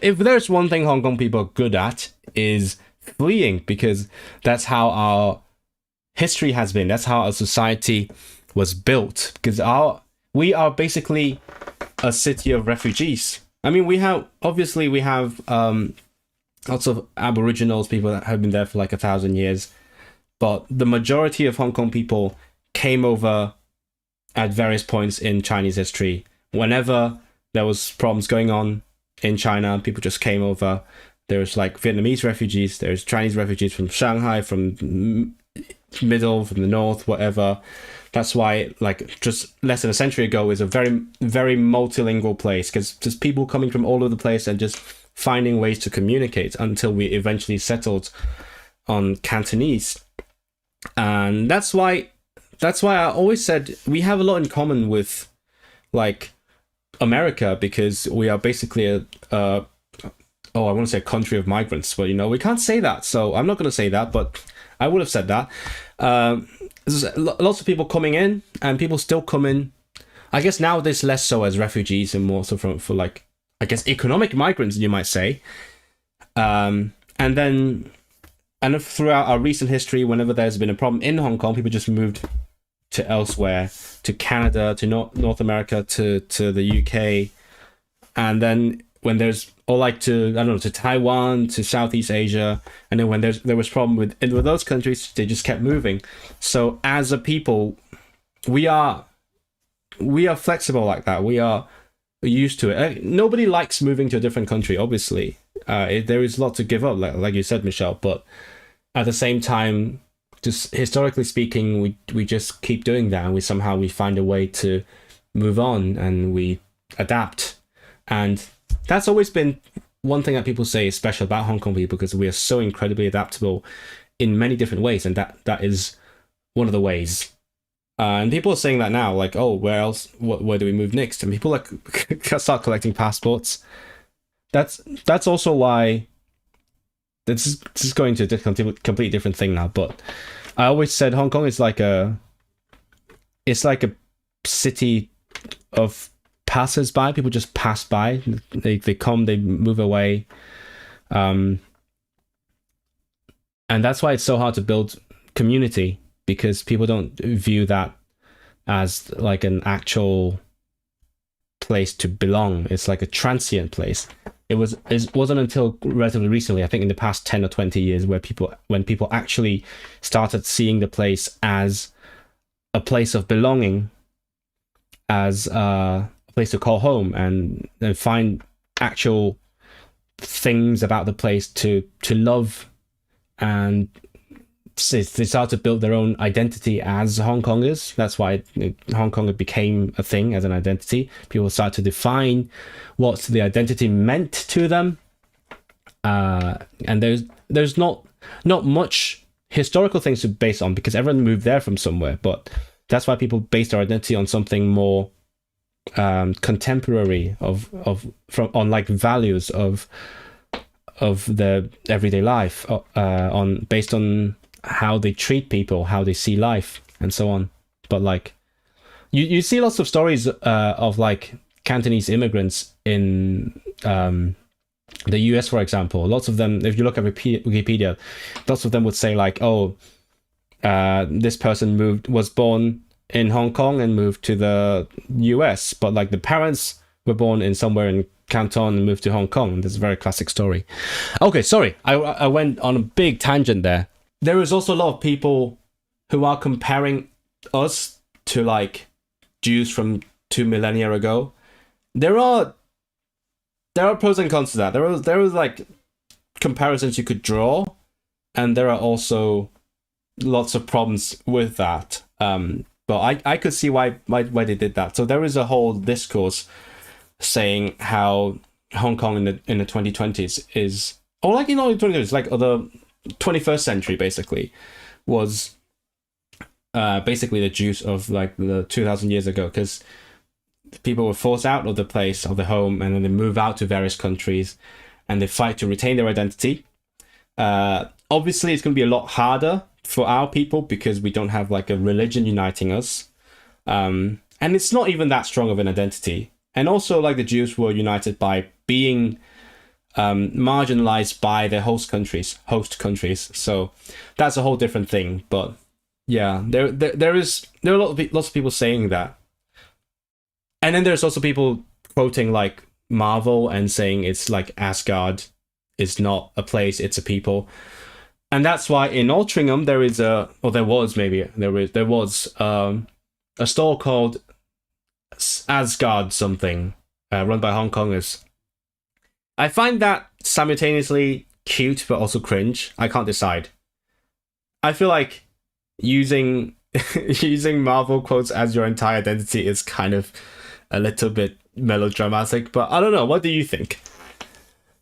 if there's one thing Hong Kong people are good at is fleeing, because that's how our history has been. That's how our society was built. Because we are basically a city of refugees. I mean, we have lots of Aboriginals, people that have been there for like 1,000 years, but the majority of Hong Kong people came over at various points in Chinese history. Whenever there was problems going on in China, people just came over. There's like Vietnamese refugees, there's Chinese refugees from Shanghai, from middle, from the north, whatever. That's why, like, just less than a century ago is a very, very multilingual place, because just people coming from all over the place and just finding ways to communicate until we eventually settled on Cantonese. And that's why I always said we have a lot in common with like America, because we are basically a oh, I want to say a country of migrants, but we can't say that, so I'm not going to say that, but I would have said that. There's lots of people coming in, and people still come in. I guess nowadays less so as refugees and more so for like, I guess, economic migrants, you might say. And throughout our recent history, whenever there's been a problem in Hong Kong, people just moved to elsewhere, to Canada, to North America, to the UK, and then when there's, or like to, I don't know, to Taiwan, to Southeast Asia, and then when there was problem with those countries, they just kept moving. So as a people, we are flexible like that. We are used to it. Nobody likes moving to a different country, obviously. There is a lot to give up, like you said, Michelle, but at the same time, just historically speaking, we just keep doing that, and we find a way to move on, and we adapt. And that's always been one thing that people say is special about Hong Kong people, because we are so incredibly adaptable in many different ways, and that is one of the ways. And people are saying that now, like, oh, where else? Where do we move next? And people start collecting passports. That's also why this is going to a completely different thing now. But I always said Hong Kong is like a city of passers-by. People just pass by. They come, they move away, and that's why it's so hard to build community, because people don't view that as like an actual place to belong. It's like a transient place. It wasn't until relatively recently, I think in the past 10 or 20 years, when people actually started seeing the place as a place of belonging, as a place to call home, and find actual things about the place to love, and they started to build their own identity as Hong Kongers. That's why Hong Kong became a thing as an identity. People started to define what the identity meant to them, and there's not much historical things to base on, because everyone moved there from somewhere. But that's why people base their identity on something more contemporary, on like values of their everyday life, based on how they treat people, how they see life, and so on. But like you see lots of stories of like Cantonese immigrants in the US, for example. Lots of them, if you look at Wikipedia, lots of them would say like, oh, this person was born in Hong Kong and moved to the US, but like the parents were born in somewhere in Canton and moved to Hong Kong. That's a very classic story. Okay, sorry, I went on a big tangent there. There is also a lot of people who are comparing us to like Jews from 2 millennia ago. There are pros and cons to that. There is like comparisons you could draw, and there are also lots of problems with that. But I could see why they did that. So there is a whole discourse saying how Hong Kong in the 2020s is, or like in the 2020s, like the 21st century basically, was basically the Jews of like the 2,000 years ago, because people were forced out of the place, of the home, and then they move out to various countries, and they fight to retain their identity. Obviously, it's going to be a lot harder for our people, because we don't have like a religion uniting us, and it's not even that strong of an identity. And also, like, the Jews were united by being marginalized by their host countries. So that's a whole different thing. But yeah, there are lots of people saying that, and then there's also people quoting like Marvel and saying it's like Asgard is not a place, it's a people. And that's why in Altrincham there is or there was a store called Asgard something, run by Hong Kongers. I find that simultaneously cute but also cringe. I can't decide. I feel like using using Marvel quotes as your entire identity is kind of a little bit melodramatic, but I don't know. What do you think?